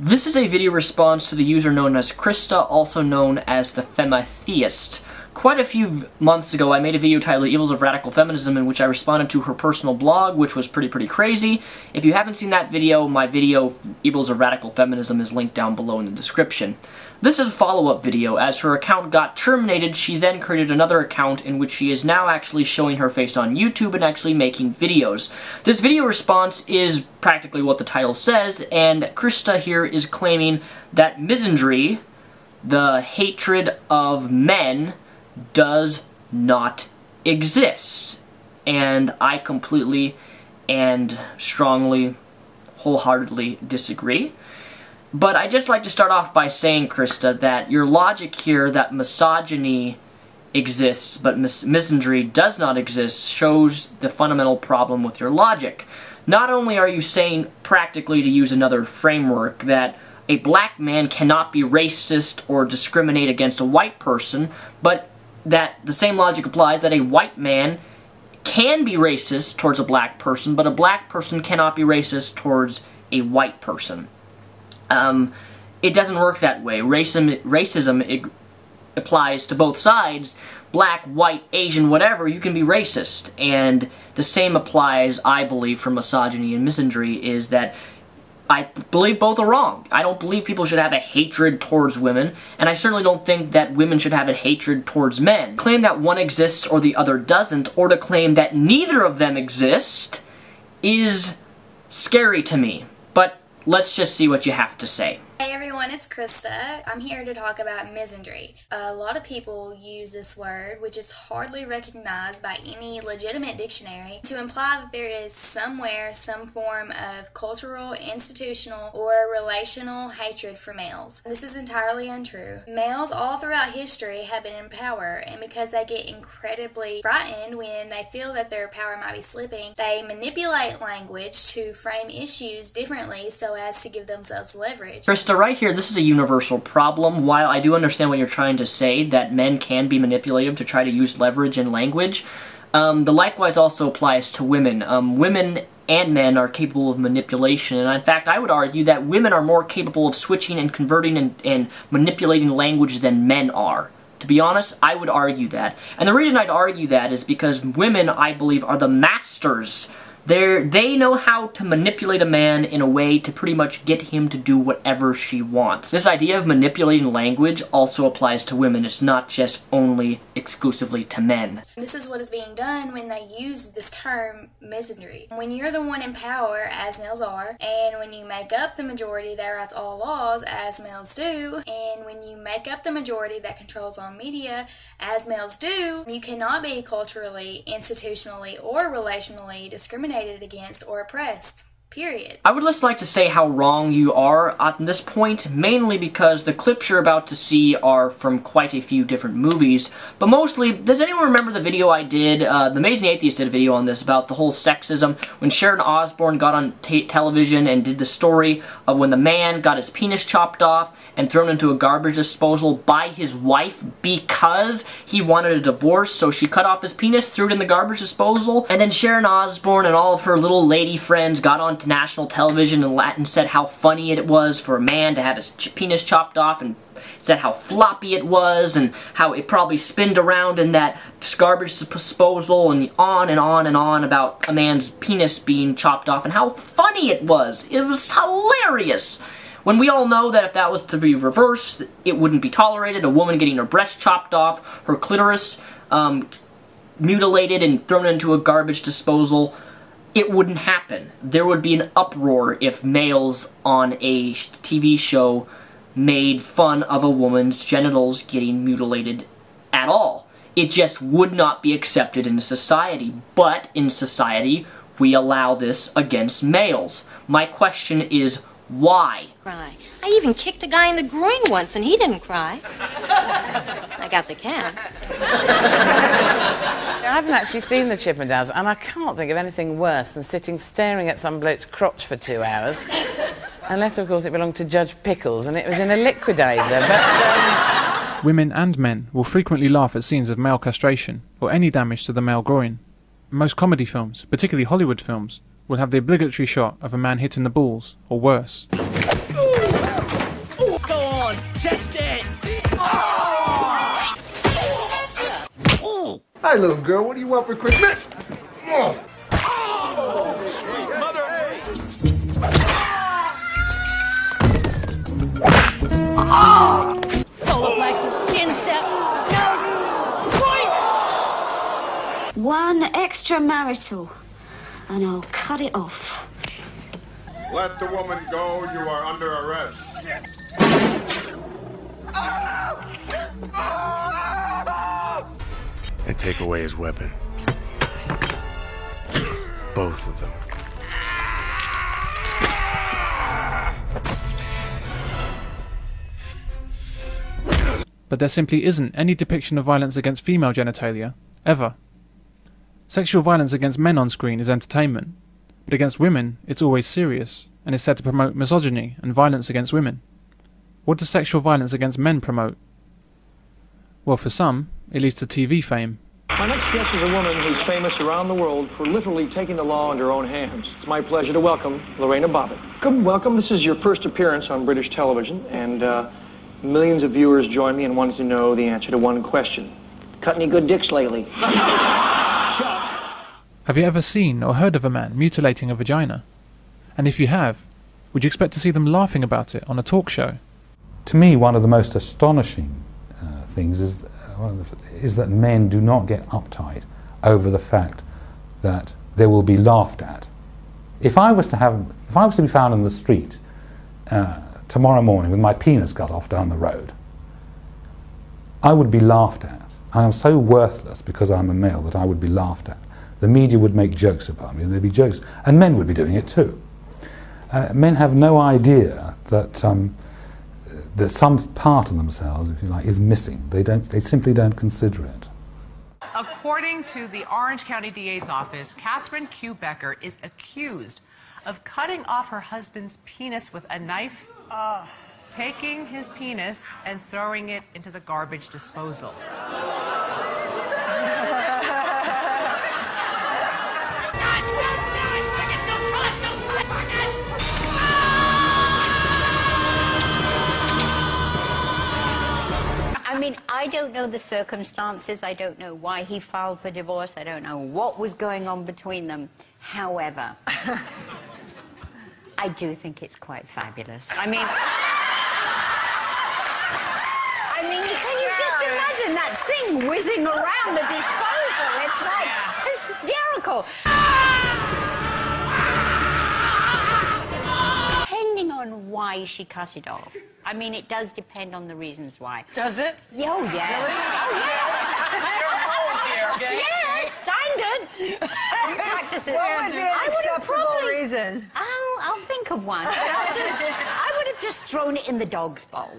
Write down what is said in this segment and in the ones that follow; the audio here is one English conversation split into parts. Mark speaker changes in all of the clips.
Speaker 1: This is a video response to the user known as Krista, also known as the Femitheist. Quite a few months ago, I made a video titled Evils of Radical Feminism, in which I responded to her personal blog, which was pretty crazy. If you haven't seen that video, my video, Evils of Radical Feminism, is linked down below in the description. This is a follow-up video. As her account got terminated, she then created another account in which she is now actually showing her face on YouTube and actually making videos. This video response is practically what the title says, and Krista here is claiming that misandry, the hatred of men, does not exist. And I completely and strongly, wholeheartedly disagree. But I'd just like to start off by saying, Krista, that your logic here that misogyny exists but misandry does not exist shows the fundamental problem with your logic. Not only are you saying, practically to use another framework, that a black man cannot be racist or discriminate against a white person, but that the same logic applies that a white man can be racist towards a black person, but a black person cannot be racist towards a white person. It doesn't work that way. Racism applies to both sides. Black, white, Asian, whatever, you can be racist. And the same applies, I believe, for misogyny and misandry, is that I believe both are wrong. I don't believe people should have a hatred towards women, and I certainly don't think that women should have a hatred towards men. Claim that one exists or the other doesn't, or to claim that neither of them exist, is scary to me. But let's just see what you have to say.
Speaker 2: Hey everyone, it's Krista. I'm here to talk about misandry. A lot of people use this word, which is hardly recognized by any legitimate dictionary, to imply that there is somewhere some form of cultural, institutional, or relational hatred for males. This is entirely untrue. Males all throughout history have been in power, and because they get incredibly frightened when they feel that their power might be slipping, they manipulate language to frame issues differently so as to give themselves leverage.
Speaker 1: Krista, right here, this is a universal problem. While I do understand what you're trying to say, that men can be manipulative to try to use leverage in language, the likewise also applies to women. Women and men are capable of manipulation, and in fact, I would argue that women are more capable of switching and converting and manipulating language than men are. To be honest, I would argue that. And the reason I'd argue that is because women, I believe, are the masters. They know how to manipulate a man in a way to pretty much get him to do whatever she wants. This idea of manipulating language also applies to women. It's not just only exclusively to men.
Speaker 2: This is what is being done when they use this term misandry. When you're the one in power, as males are, and when you make up the majority that writes all laws, as males do, and when you make up the majority that controls all media, as males do, you cannot be culturally, institutionally, or relationally discriminated against or oppressed. Period. I
Speaker 1: would just like to say how wrong you are at this point, mainly because the clips you're about to see are from quite a few different movies, but mostly, does anyone remember the video I did? The Amazing Atheist did a video on this about the whole sexism, when Sharon Osbourne got on television and did the story of when the man got his penis chopped off and thrown into a garbage disposal by his wife because he wanted a divorce, so she cut off his penis, threw it in the garbage disposal, and then Sharon Osbourne and all of her little lady friends got on national television and said how funny it was for a man to have his penis chopped off, and said how floppy it was and how it probably spinned around in that garbage disposal, and on and on and on about a man's penis being chopped off and how funny it was. It was hilarious. When we all know that if that was to be reversed, it wouldn't be tolerated. A woman getting her breast chopped off, her clitoris mutilated and thrown into a garbage disposal, it wouldn't happen. There would be an uproar if males on a TV show made fun of a woman's genitals getting mutilated at all. It just would not be accepted in society. But in society, we allow this against males. My question is, why?
Speaker 3: Cry. I even kicked a guy in the groin once and he didn't cry. I got the cab.
Speaker 4: I haven't actually seen the Chippendales, and I can't think of anything worse than sitting staring at some bloke's crotch for 2 hours. Unless, of course, it belonged to Judge Pickles and it was in a liquidator, but...
Speaker 5: Women and men will frequently laugh at scenes of male castration or any damage to the male groin. Most comedy films, particularly Hollywood films, will have the obligatory shot of a man hitting the balls, or worse.
Speaker 6: Chested!
Speaker 7: Hi, little girl. What do you want for Christmas?
Speaker 6: Sweet mother!
Speaker 8: Solar plexus, instep, nose, point!
Speaker 9: One extramarital, and I'll cut it off.
Speaker 7: Let the woman go. You are under arrest.
Speaker 10: And take away his weapon. Both of them.
Speaker 5: But there simply isn't any depiction of violence against female genitalia, ever. Sexual violence against men on screen is entertainment, but against women it's always serious, and is said to promote misogyny and violence against women. What does sexual violence against men promote? Well, for some, it leads to TV fame.
Speaker 11: My next guest is a woman who's famous around the world for literally taking the law into her own hands. It's my pleasure to welcome Lorena Bobbitt. Welcome. This is your first appearance on British television, and millions of viewers join me in wanting to know the answer to one question. Cut any good dicks lately?
Speaker 5: Have you ever seen or heard of a man mutilating a vagina? And if you have, would you expect to see them laughing about it on a talk show?
Speaker 12: To me, one of the most astonishing things is that men do not get uptight over the fact that they will be laughed at. If I was to be found in the street tomorrow morning with my penis cut off down the road, I would be laughed at. I am so worthless because I'm a male that I would be laughed at. The media would make jokes about me, and there'd be jokes, and men would be doing it too. Men have no idea that that some part of themselves, if you like, is missing. They simply don't consider it.
Speaker 13: According to the Orange County DA's office, Catherine Q. Becker is accused of cutting off her husband's penis with a knife, taking his penis and throwing it into the garbage disposal.
Speaker 14: I mean, I don't know the circumstances. I don't know why he filed for divorce. I don't know what was going on between them. However, I do think it's quite fabulous. I mean, can you just imagine that thing whizzing around the disposal? It's like hysterical. Depending on why she cut it off. I mean, it does depend on the reasons why.
Speaker 8: Does it?
Speaker 14: Oh, yeah. Oh, yeah. Yeah, standards. Practice it.
Speaker 8: What would be an acceptable reason?
Speaker 14: I'll think of one. I would have just thrown it in the dog's bowl.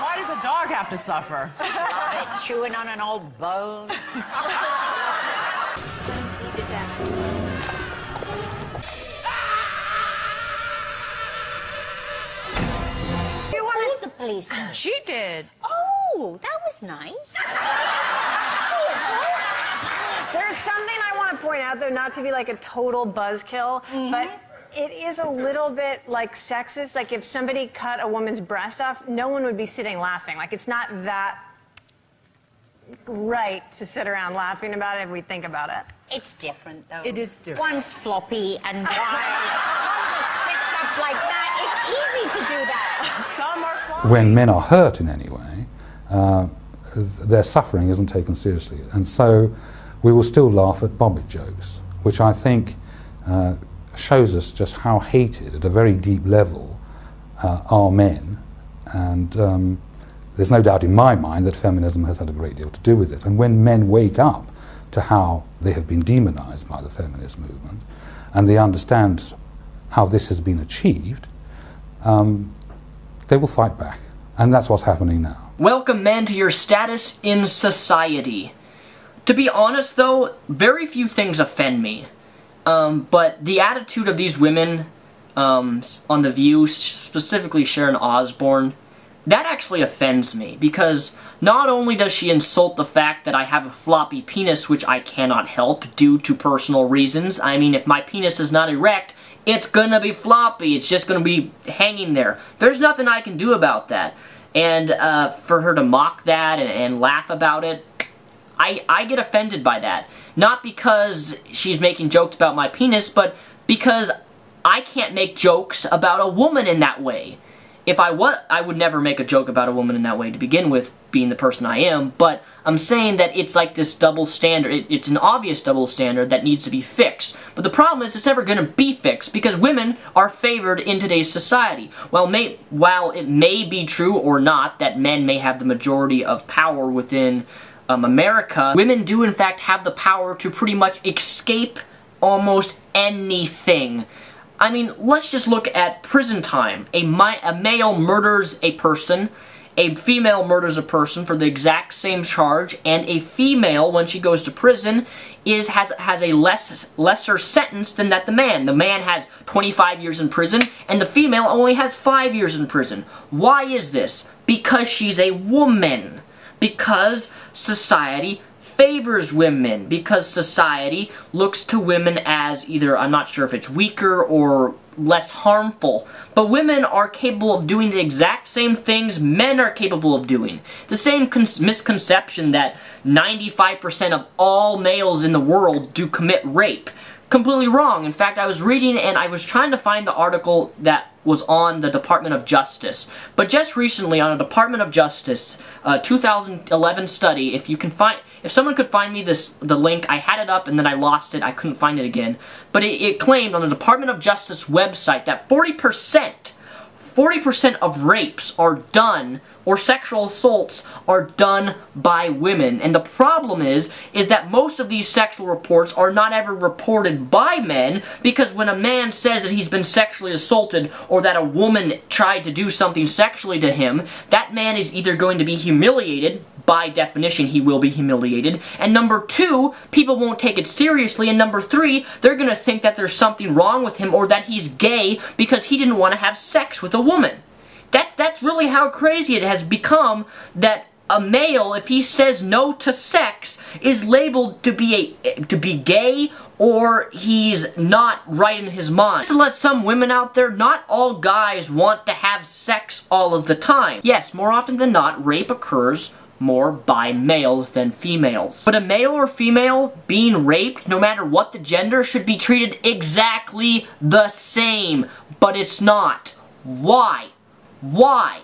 Speaker 13: Why does a dog have to suffer?
Speaker 14: They're chewing on an old bone. The police.
Speaker 13: She did.
Speaker 14: Oh, that was nice.
Speaker 8: There's something I want to point out, though, not to be like a total buzzkill, but it is a little bit like sexist. Like if somebody cut a woman's breast off, no one would be sitting laughing. Like it's not that right to sit around laughing about it if we think about it.
Speaker 14: It's different, though.
Speaker 13: It is different.
Speaker 14: One's floppy and one sticks up like that. It's easy to do that.
Speaker 13: Some are floppy.
Speaker 12: When men are hurt in any way, their suffering isn't taken seriously. And so we will still laugh at Bobbitt jokes, which I think shows us just how hated at a very deep level are men. And there's no doubt in my mind that feminism has had a great deal to do with it. And when men wake up to how they have been demonized by the feminist movement, and they understand how this has been achieved, they will fight back. And that's what's happening now.
Speaker 1: Welcome, men, to your status in society. To be honest, though, very few things offend me. But the attitude of these women on The View, specifically Sharon Osbourne, that actually offends me, because not only does she insult the fact that I have a floppy penis, which I cannot help due to personal reasons. I mean, if my penis is not erect, it's gonna be floppy. It's just gonna be hanging there. There's nothing I can do about that. And for her to mock that and laugh about it, I get offended by that. Not because she's making jokes about my penis, but because I can't make jokes about a woman in that way. If I would never make a joke about a woman in that way to begin with, being the person I am, but I'm saying that it's like this double standard. It's an obvious double standard that needs to be fixed. But the problem is it's never going to be fixed because women are favored in today's society. While it may be true or not that men may have the majority of power within America, women do in fact have the power to pretty much escape almost anything. I mean, let's just look at prison time. A male murders a person, a female murders a person for the exact same charge, and a female, when she goes to prison, has a lesser sentence than that the man. The man has 25 years in prison, and the female only has 5 years in prison. Why is this? Because she's a woman. Because society favors women, because society looks to women as either, I'm not sure if it's weaker or less harmful, but women are capable of doing the exact same things men are capable of doing. The same misconception that 95% of all males in the world do commit rape. Completely wrong. In fact, I was reading and I was trying to find the article that was on the Department of Justice. But just recently on a Department of Justice 2011 study, if someone could find me the link, I had it up and then I lost it, I couldn't find it again. But it claimed on the Department of Justice website that 40% of rapes are done, or sexual assaults are done by women. And the problem is that most of these sexual reports are not ever reported by men, because when a man says that he's been sexually assaulted or that a woman tried to do something sexually to him, that man is either going to be humiliated. By definition, he will be humiliated. And number 2, people won't take it seriously. And number 3, they're going to think that there's something wrong with him or that he's gay because he didn't want to have sex with a woman. That's really how crazy it has become, that a male, if he says no to sex, is labeled to be gay or he's not right in his mind. To let some women out there, not all guys want to have sex all of the time. Yes, more often than not, rape occurs more by males than females. But a male or female being raped, no matter what the gender, should be treated exactly the same. But it's not. Why? Why?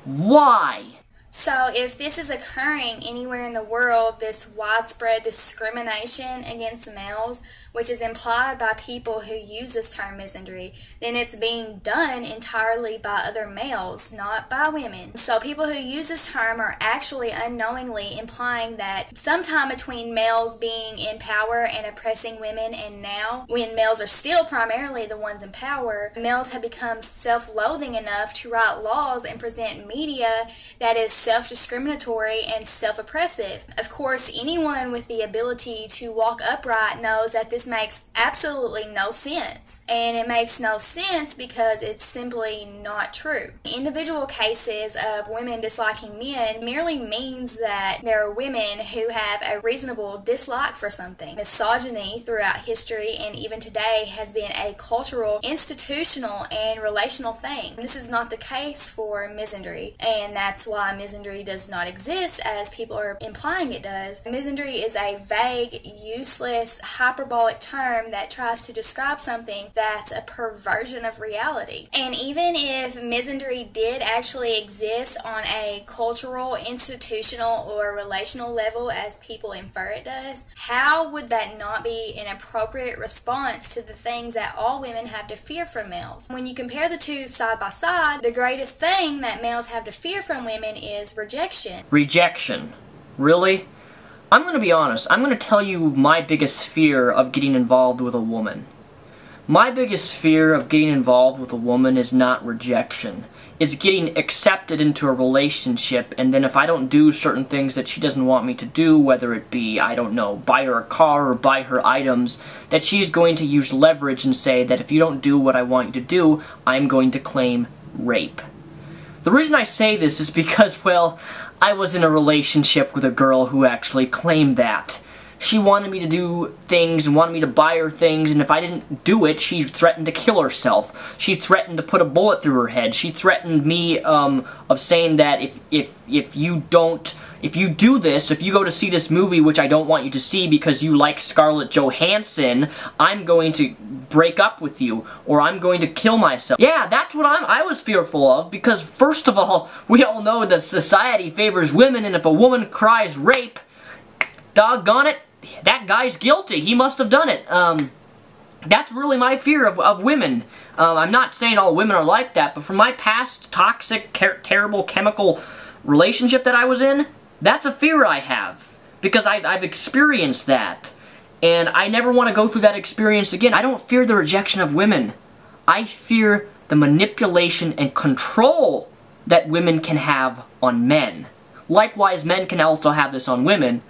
Speaker 1: Why?
Speaker 2: So if this is occurring anywhere in the world, this widespread discrimination against males, which is implied by people who use this term misandry, then it's being done entirely by other males, not by women. So people who use this term are actually unknowingly implying that sometime between males being in power and oppressing women and now, when males are still primarily the ones in power, males have become self-loathing enough to write laws and present media that is self-discriminatory and self-oppressive. Of course, anyone with the ability to walk upright knows that this makes absolutely no sense. And it makes no sense because it's simply not true. Individual cases of women disliking men merely means that there are women who have a reasonable dislike for something. Misogyny throughout history and even today has been a cultural, institutional, and relational thing. This is not the case for misandry, and that's why misandry does not exist as people are implying it does. Misandry is a vague, useless, hyperbolic term that tries to describe something that's a perversion of reality. And even if misandry did actually exist on a cultural, institutional, or relational level as people infer it does, how would that not be an appropriate response to the things that all women have to fear from males? When you compare the two side by side, the greatest thing that males have to fear from women is rejection.
Speaker 1: Rejection? Really? I'm going to be honest. I'm going to tell you my biggest fear of getting involved with a woman. My biggest fear of getting involved with a woman is not rejection. It's getting accepted into a relationship, and then if I don't do certain things that she doesn't want me to do, whether it be, I don't know, buy her a car or buy her items, that she's going to use leverage and say that if you don't do what I want you to do, I'm going to claim rape. The reason I say this is because, well, I was in a relationship with a girl who actually claimed that. she wanted me to do things and wanted me to buy her things, and if I didn't do it, she threatened to kill herself. She threatened to put a bullet through her head. She threatened me of saying that if you do this, if you go to see this movie, which I don't want you to see because you like Scarlett Johansson, I'm going to break up with you, or I'm going to kill myself. Yeah, that's what I was fearful of, because first of all, we all know that society favors women, and if a woman cries rape, doggone it, that guy's guilty. He must have done it. That's really my fear of women. I'm not saying all women are like that, but from my past toxic, terrible chemical relationship that I was in, that's a fear I have. Because I've experienced that. And I never want to go through that experience again. I don't fear the rejection of women. I fear the manipulation and control that women can have on men. Likewise, men can also have this on women,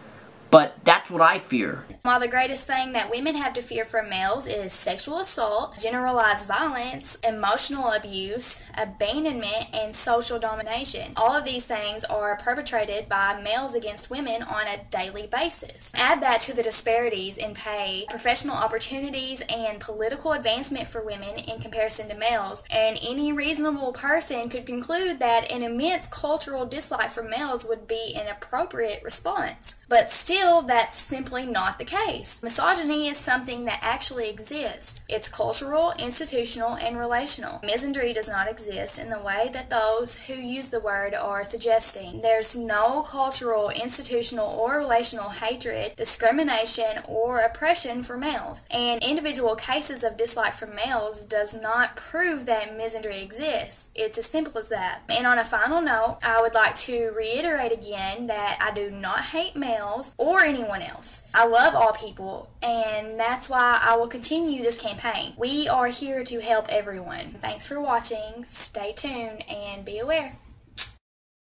Speaker 1: but that's what I fear.
Speaker 2: While the greatest thing that women have to fear from males is sexual assault, generalized violence, emotional abuse, abandonment, and social domination. All of these things are perpetrated by males against women on a daily basis. Add that to the disparities in pay, professional opportunities, and political advancement for women in comparison to males, and any reasonable person could conclude that an immense cultural dislike for males would be an appropriate response. But still, that's simply not the case. Misogyny is something that actually exists. It's cultural, institutional, and relational. Misandry does not exist in the way that those who use the word are suggesting. There's no cultural, institutional, or relational hatred, discrimination, or oppression for males. And individual cases of dislike for males does not prove that misandry exists. It's as simple as that. And on a final note, I would like to reiterate again that I do not hate males or anyone else. I love all people, and that's why I will continue this campaign. We are here to help everyone. Thanks for watching, stay tuned, and be aware.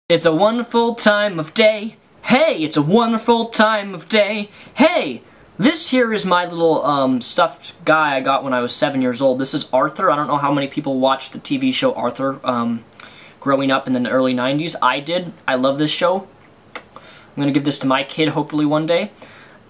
Speaker 1: It's a wonderful time of day. Hey, it's a wonderful time of day. Hey, this here is my little stuffed guy I got when I was 7 years old. This is Arthur. I don't know how many people watched the TV show Arthur growing up in the early 90s. I did. I love this show. I'm going to give this to my kid hopefully one day.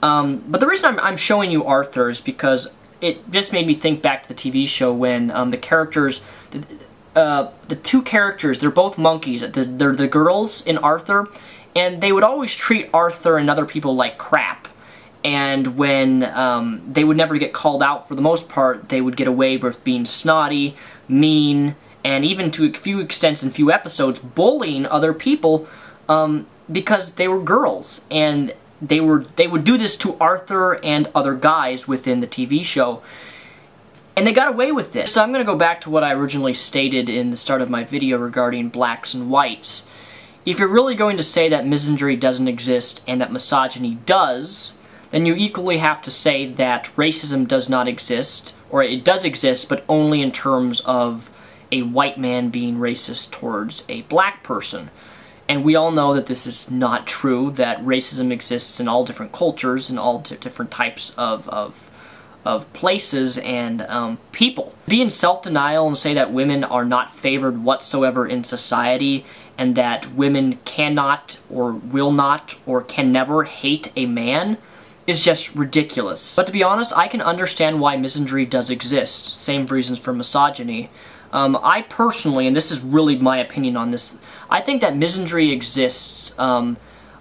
Speaker 1: But the reason I'm showing you Arthur is because it just made me think back to the TV show when the characters, the two characters, they're both monkeys. They're the girls in Arthur, and they would always treat Arthur and other people like crap. And when they would never get called out for the most part, they would get away with being snotty, mean, and even to a few extents in few episodes, bullying other people because they were girls. And they would do this to Arthur and other guys within the TV show. And they got away with this. So I'm going to go back to what I originally stated in the start of my video regarding blacks and whites. If you're really going to say that misandry doesn't exist and that misogyny does, then you equally have to say that racism does not exist, or it does exist, but only in terms of a white man being racist towards a black person. And we all know that this is not true, that racism exists in all different cultures and all different types of places and people. Be in self-denial and say that women are not favored whatsoever in society and that women cannot or will not or can never hate a man is just ridiculous. But to be honest, I can understand why misandry does exist. Same reasons for misogyny. I personally, and this is really my opinion on this, I think that misandry exists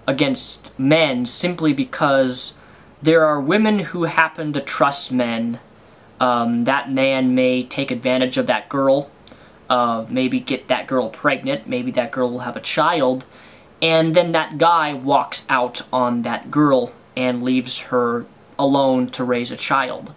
Speaker 1: against men simply because there are women who happen to trust men. That man may take advantage of that girl, maybe get that girl pregnant, maybe that girl will have a child, and then that guy walks out on that girl and leaves her alone to raise a child.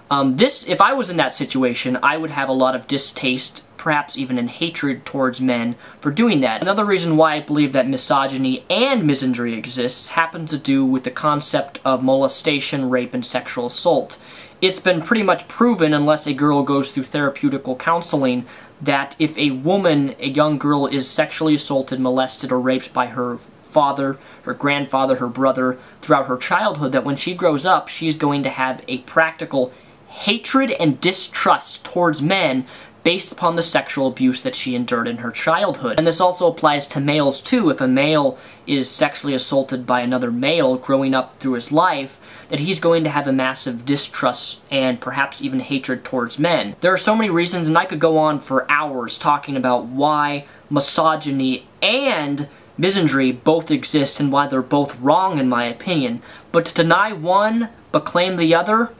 Speaker 1: If I was in that situation, I would have a lot of distaste, perhaps even in hatred towards men for doing that. Another reason why I believe that misogyny and misandry exists happens to do with the concept of molestation, rape, and sexual assault. It's been pretty much proven, unless a girl goes through therapeutical counseling, that if a woman, a young girl, is sexually assaulted, molested, or raped by her father, her grandfather, her brother, throughout her childhood, that when she grows up, she's going to have a practical hatred and distrust towards men based upon the sexual abuse that she endured in her childhood. And this also applies to males too. If a male is sexually assaulted by another male growing up through his life, that he's going to have a massive distrust and perhaps even hatred towards men. There are so many reasons, and I could go on for hours talking about why misogyny and misandry both exist and why they're both wrong in my opinion. But to deny one but claim the other,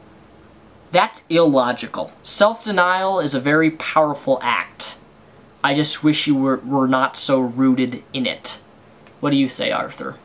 Speaker 1: that's illogical. Self-denial is a very powerful act. I just wish you were not so rooted in it. What do you say, Arthur?